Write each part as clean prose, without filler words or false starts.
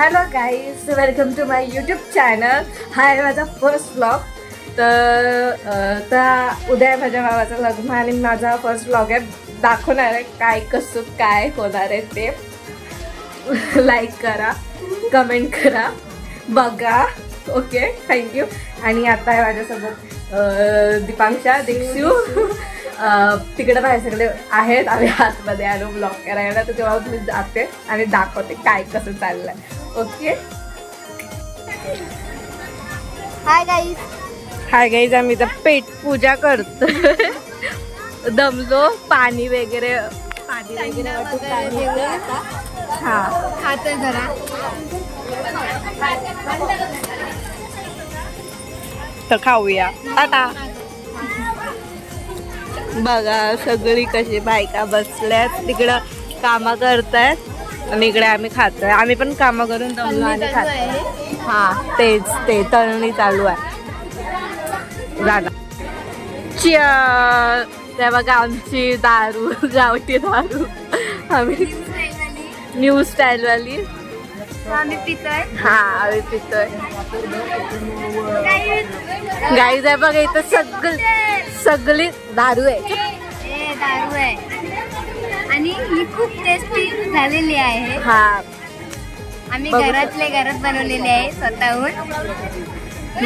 Hello guys, welcome to my YouTube channel. हा आहे माझा फर्स्ट व्लॉग. तर उद्या माझ्या भावाचं लग्न आणि माझा फर्स्ट व्लॉग आहे. दाखवणार आहे काय कसं काय होणार आहे ते. लाईक करा, कमेंट करा, बघा. Okay, thank you. आणि आता आहे माझ्यासोबत दीपांक्षा, दीक्षू. तिकडे बाहेर सगळे आहेत. आम्ही आतमध्ये आलो ब्लॉग करायला, तर तेव्हा मी जाते आणि दाखवते काय कसं चाललंय. Okay, hi guys. Hi guys. आम्ही तर पेट पूजा करतो. दमलो. पाणी वगैरे हा खाते जरा. तर खाऊया आता. बघा सगळी कशी बायका बसल्यात, तिकडं कामं करतायत आणि इकडे आम्ही खातोय. आम्ही पण कामं करून दमलो आणि खातोय. हा तेच, ते तळणी चालू आहे. झाला. त्या बघा आमची दारू, गावठी दारू. आम्ही न्यू स्टाईल वाली आम्ही पितोय. हा आम्ही पितोय. गाईज आहे बघा, इथं सगळी दारू आहे. दारू आहे आणि ही खूप टेस्टी झालेली आहे. हा, आम्ही घरात बनवलेली आहे स्वतःहून.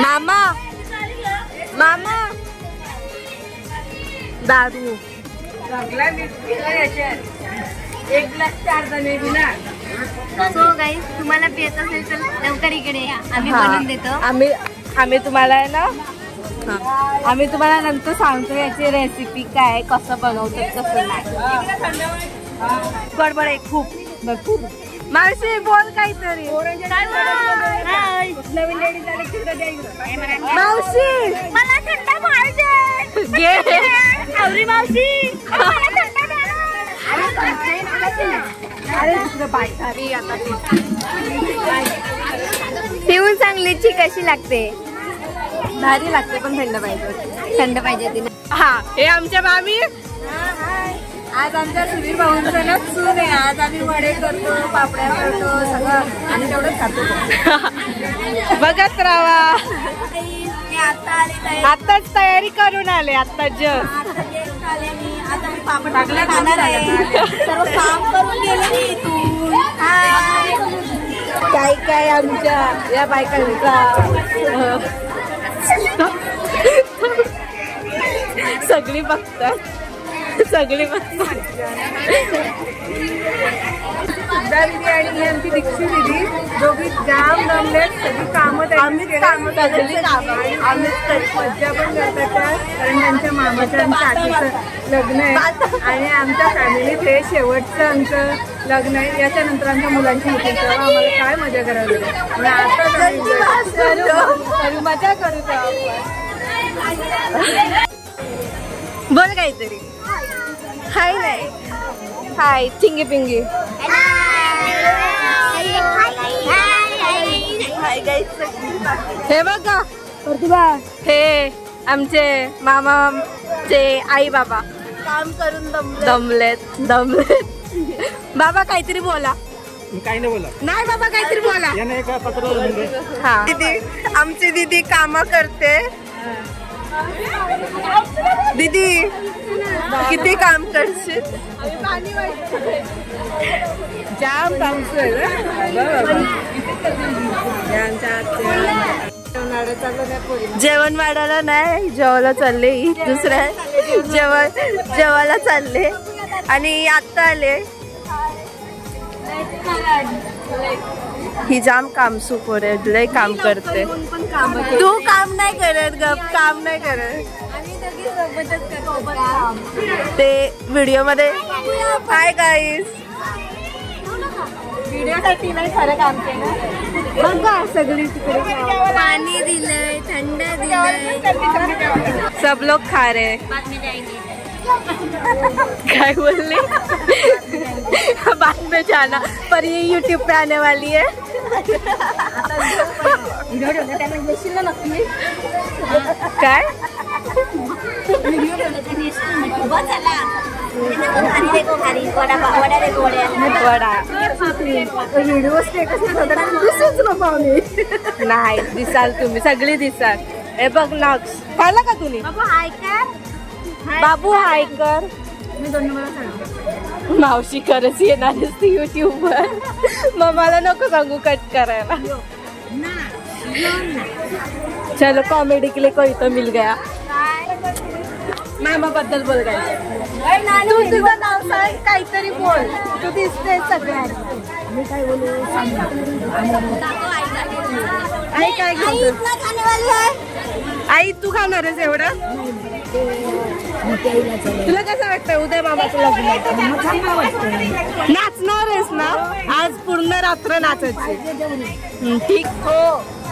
मामा मामा दारू 1 ग्लास 4 जणे घेणार. सो गाईज, तुम्हाला पियत असेल तर लवकर इकडे या, आम्ही बनवून देतो. आम्ही तुम्हाला आहे ना, आम्ही तुम्हाला नंतर सांगतो याची रेसिपी काय, कसं बनवतात कसं नाही. गडबड आहे खूप भरपूर. मावशी बोल काहीतरी. नवीन लेडीज आले तिकडे द्यायचं. मावशी मला थंड पाहिजे. घे मावशी अरे दुसरं बाई आता पिऊन सांगलीची कशी लागते? भारी लागते, पण थंड पाहिजे. थंड पाहिजे तिने. हा, हे आमच्या मामी. आज आमच्या सुधीर भाऊंचं ना सून आहे. आज आम्ही वडे करतो, पापड्या करतो, सगळं आणि तेवढंच खातो. बघत राहा. आताच तयारी करून आले. आता जस्ट टाकल्या खाणार आहे. सर्व काम करून गेले इथून. काय काय आमच्या या बायकांचा सगळी बघतात, सगळी बघतात. दीदी आणि आमची दीक्षू दिदी दोघी जाम दमलेत. सगळी कामं आम्हीच मज्जा पण करतात, कारण त्यांच्या मामाचं आमच्या आजीचं लग्न आहे आणि आमच्या फॅमिलीत हे शेवटचं आमचं लग्न आहे. याच्यानंतर आमच्या मुलांची होती, तेव्हा आम्हाला काय मजा करावी लागेल. आता मजा करू. बोल काहीतरी. हाय नाही, हाय चिंगी पिंगी. हे बघा प्रतिभा, हे आमचे मामाचे आई बाबा काम करून दमलेत. बाबा काहीतरी बोला. काही नाही बोला. नाही बाबा काहीतरी बोला. हा, दीदी आमची दीदी काम करते. दीदी किती काम करशील? जाम काम. जेवण वाढायला नाही, जेवायला चालले. दुसऱ्या जेवायला चालले आणि आता आले. ही जाम काम सुपर आहे, लय काम करते. तू काम नाही करत, गप काम नाही करत. ते व्हिडिओ मध्ये हाय गाईज, व्हिडिओसाठी नाही खरं काम केलं. बघा सगळी तिकडे पाणी दिलंय, थंड दिलंय. सब लोग खा रहे. क्या बोलने बाद में जाना, पर ये यूट्यूब पे आने वाली है. काय व्हिडिओ स्टेटस दिसूच नको आम्ही. नाही दिसाल तुम्ही सगळी दिसाल. हे बघ नक्स पाहिला का तुम्ही? बाबू हाय कर. मावशी खरंच येणार असते युट्यूबवर. मग मला नको सांगू कट करायला. चलो कॉमेडी के लिए कोई तो मिल गया. मामा बद्दल बोल काय. तू तुझं नाव सांग काहीतरी बोल. तू दिसते सगळ्यात. मी काय बोलू सांग. आई काय आई तू खाणारच एवढं. तुला कसं वाटतं उद्या मामाचं लग्न? नाचणार आहेस ना आज पूर्ण रात्र नाचायची? ठीक हो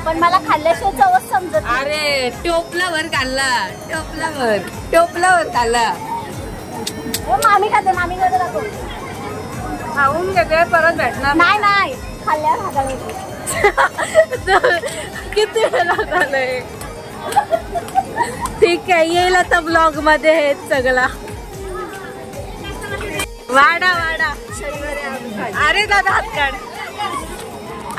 पण मला खाल्ल्याशिवाय चवच समजत. अरे टोपलावर खाल्ला. टोपलावर खाल्ला. मामी खाते खाऊन घेते परत भेटणार नाही खाल्ल्यावर हाताला किती वेळा झालंय. ठीक आहे येईल आता ब्लॉग मध्ये हे सगळा. वाडा अरे दादा हात काढ.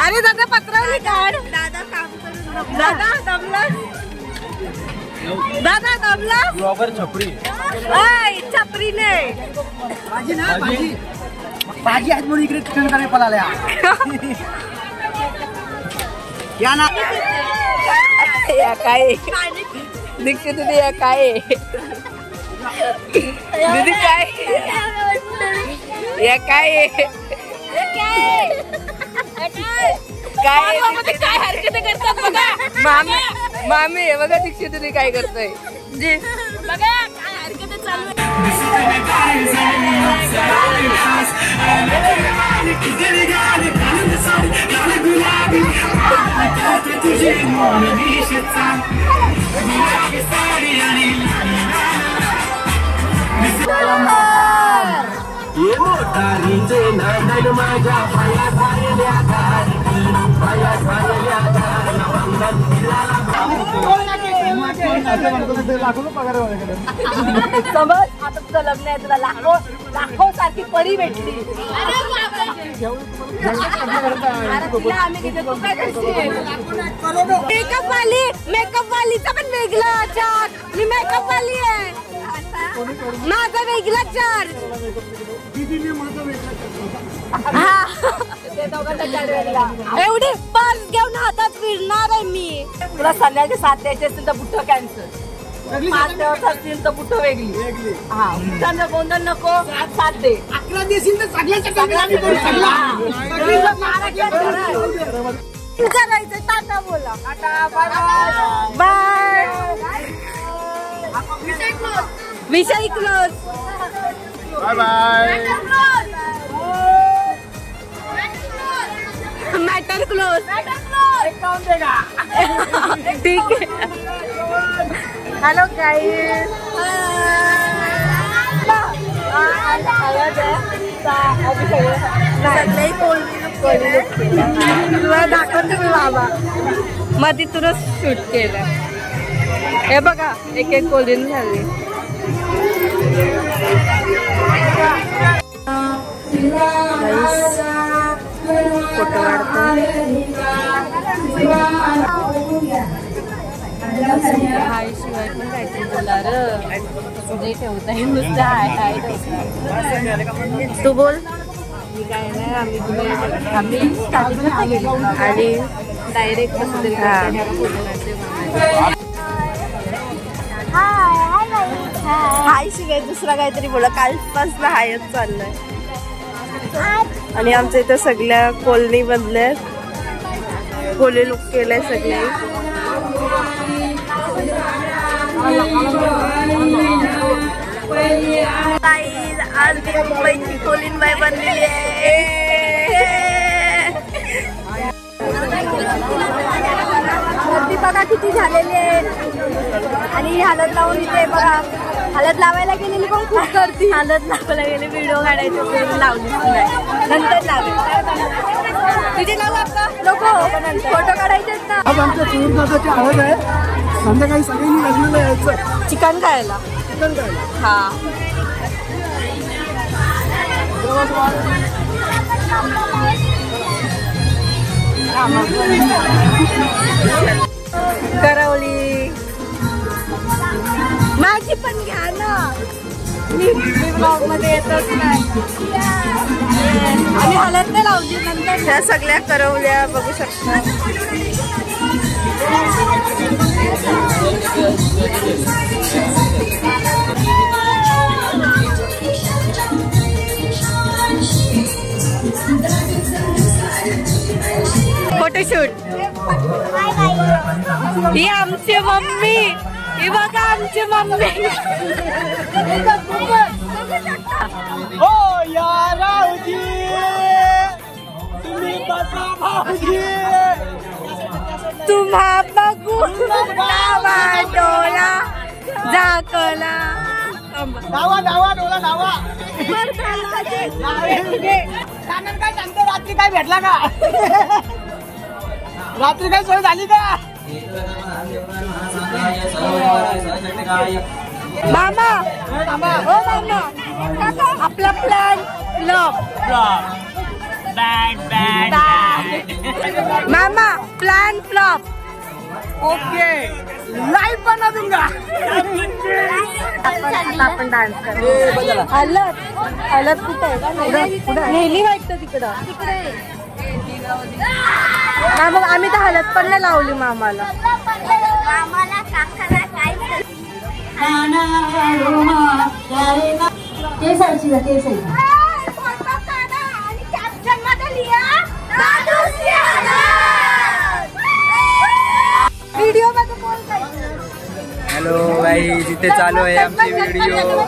अरे दादा पत्रावली काढ. दादा काम करून दादा दमला ब्लॉगर छपरी. छपरी नाही भाजी आहेत म्हणून इकडे चिकन करायला पळाल्या. या ना या काय दीक्षित दीदी या काय दीदी काय या काय काय हरकत करतात बघा. मामी हे बघा दीक्षित दीदी काय करतोय. जी बघा काय हरकत चालू समज आता तुझं लग्न आहे. तुला लाखो सारखी परी भेटली. मेकअप वालीचा पण वेगळा चार्ज. मी मेकअप वाली आहे. माझा वेगळा चार्ज. एवढी पर्स घेऊन हातात फिरणार आहे मी. तुला संध्याचे 7 द्यायचे असतील तर बुट्ट कॅन्सल. 5 दिवस असतील तर बुट्ट वेगळी. हा त्यांना गोंधळ नको. 7 दे. 11 देशील तर सगळ्याच्या करायचं. टाटा बोला. बाय. विषय close. Bye bye. Matter close. ठीक आहे. Hello guys. तुला दाखवते मी बाबा. मग तिथूनच शूट केलं. हे बघा एक कोल्ड्रिंक झाली. फोटो काढतो. हाय शिवाय पण काहीतरी बोला र. जे ठेवताय नुसतं हाय तू बोल. मी काय नाही आम्ही आणि डायरेक्ट कसं तरी हाय शिवाय दुसरा काहीतरी बोला. कालपासून हायच चाललंय. आणि आमच्या इथं सगळ्या कॉलनी मधल्या कोले लुक केलंय सगळे. आज मुंबईची कोलीनबाई बनलेली आहे. गर्दी बघा किती झालेली आहे. आणि हळद लावून इथे बघा. हळद लावायला गेलेली पण खूप गर्दी. हळद लावायला गेले व्हिडिओ काढायचे लावली नंतर लावली. तुझे नाव नको फोटो काढायचे ना. आज आमच्या चोरदादाची हळद आहे. संध्याकाळी सगळ्यांनी लग्नाला यायचं. चिकन खायला. चिकन खायला. हा करवली माझी पण घ्या ना. मी ब्लॉग मध्ये येतच नाही. आणि हलत नाही लावली नंतर. ह्या सगळ्या करवल्या बघू शकता. फोटोशूट. ही आमची मम्मी. ही बघा आमची मम्मी. हो या राऊजी तुम्ही बसा भाऊजी. तुम्हा बघून डावा डोला झाकला. डावा डावा डोला डावा. काय सांगते रात्री काय भेटला का? रात्री काय सोय झाली का? मामा हो मामा आपला प्लॅन फ्लॉप. मामा प्लॅन फ्लॉप. ओके लाईव्ह बना दूंगा. आपण डान्स करू. हलत हलत कुठे आहे? नेली वाटतं तिकडं. मग आम्ही तर हलत पण नाही लावली मामाला. व्हिडिओ मध्ये बोल. हॅलो गाईज, इथे चालू आहे आमची व्हिडिओ.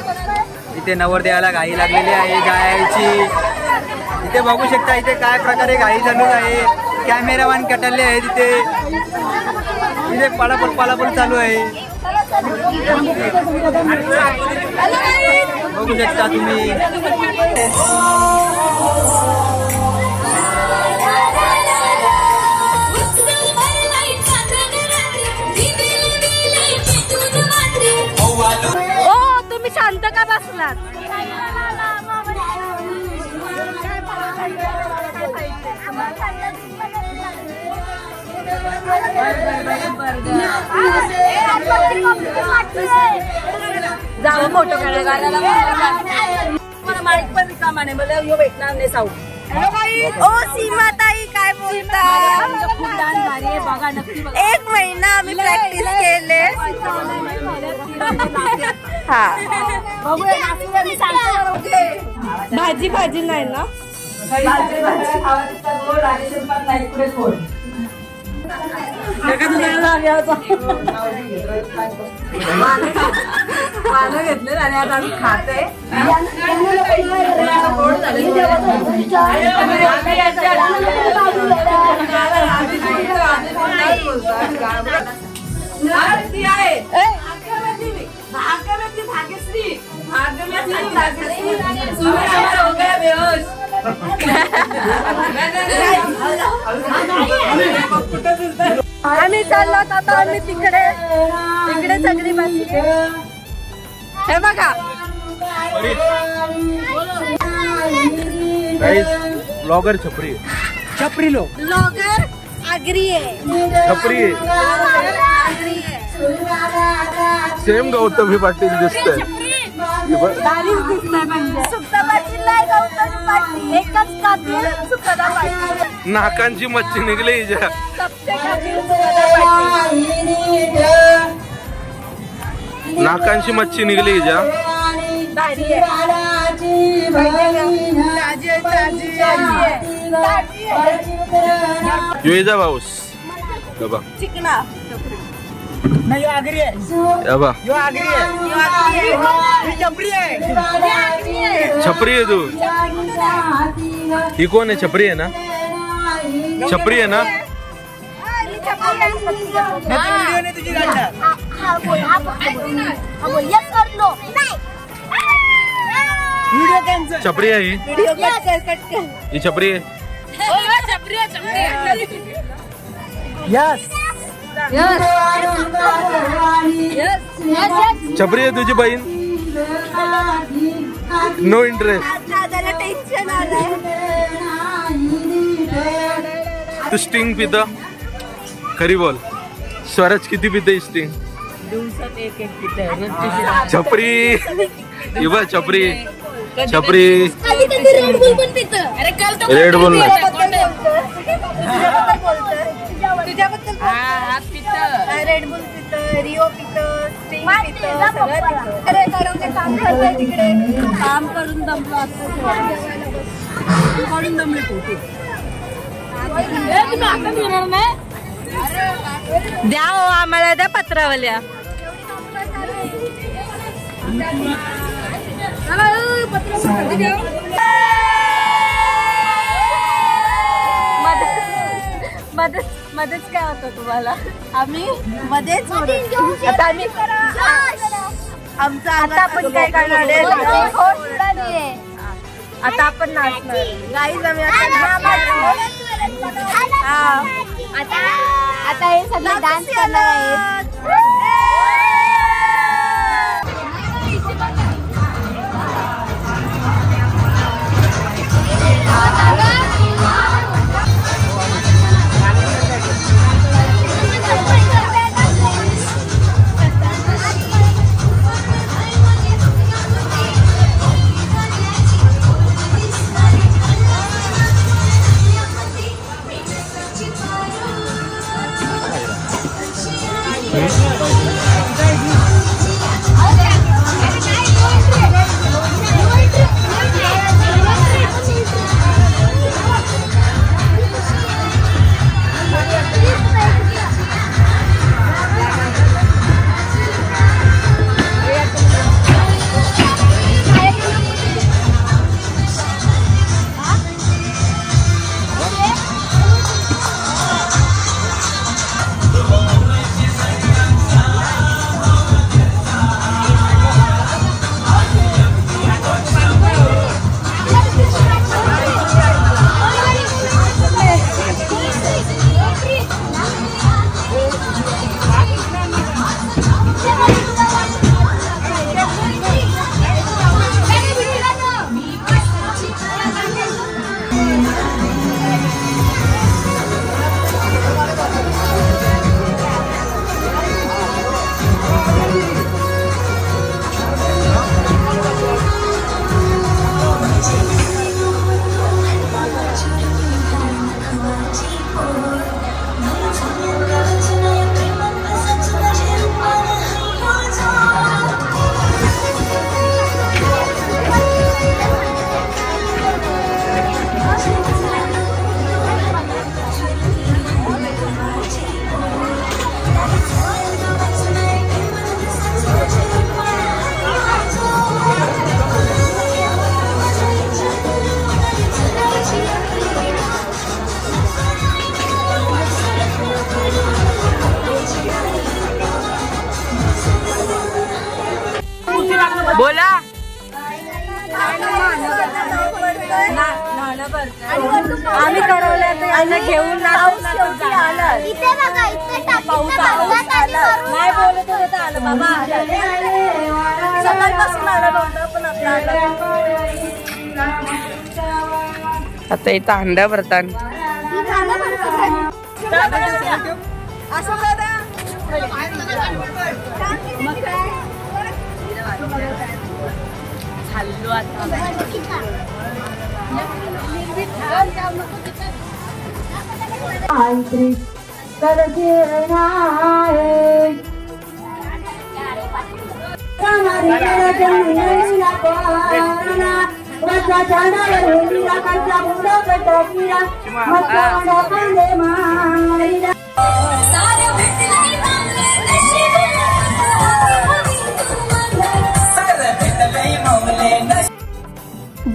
इथे नवरदेवाला घाई लागलेली आहे जायची. इथे बघू शकता इथे काय प्रकारे घाई चालू आहे. कॅमेरामॅन कटरले आहे तिथे. इथे पळापळ चालू आहे. बघू शकता तुम्ही. ओ तुम्ही शांत का बसलात? जाऊ फोटो काढायला. मला माईक पण रिकामा नाही. मला यो भेटणार नाही. साऊ ओ सीमा ताई काय बोलता? एक महिना आम्ही प्रॅक्टिस केले. हा भाजी भाजी नाही ना. पानं घेतले आणि आता आम्ही खाते. आम्ही चाललो आता. आम्ही तिकडे सगळी बसली. हे बघा ब्लॉगर छपरी छपरी लो ब्लॉगर आगरी आहे. छपरी सेम गौतमी पाटील दिसतंय. नाकांची मच्छी निघली हिच्या. नाकांची मच्छी निघली हिच्या. योजा भाऊस चिकना नाही आगरी आहे. यो आगरी आहे. छपरी आहे. छपरी आहे तू. ही कोण आहे? छपरी आहे ना. छपरी आहे ना. छपरी आहे ही. ही छपरी आहे. यस छपरी आहे तुझी बहीण. No interest. टेन्शन आलंय. तू स्टिंग पित खरी बोल. स्वराज किती पिते स्टिंग? छपरी इवा छपरी छपरी रेड बुल नाही. रेड बुल पितं, रिओ पितं, स्टिंग पितं, सगळं पितं. अरे करवते काम करतोय तिकडे. काम करून दमलो असतो. काढून दमले पोटी. द्या हो आम्हाला द्या पत्रावल्या. मध्येच काय होतं तुम्हाला? आम्ही मध्येच आता आम्ही आमचं आता आपण काय करणार आहे? आता आपण नाचणार. गाईज आम्ही आता हे सगळं डान्स करणार आहेत. बोला. आम्ही करवल्या घेऊन नाही बोलत होत आलं बाबा. सकाळपासून आलं नव्हतं पण आता इथं अंडा भरतात. खाल्लो आता.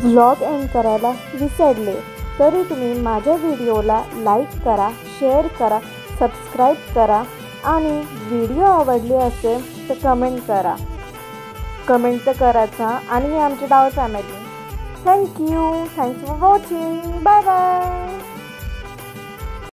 व्लॉग एंड करायला विसरले तरी तुम्ही माझ्या व्हिडिओला लाईक करा, शेअर करा, सबस्क्राईब करा आणि व्हिडिओ आवडली असेल तर कमेंट करा. कमेंट तर करायचा आणि आमची डाव family. Thank you for watching. Bye bye.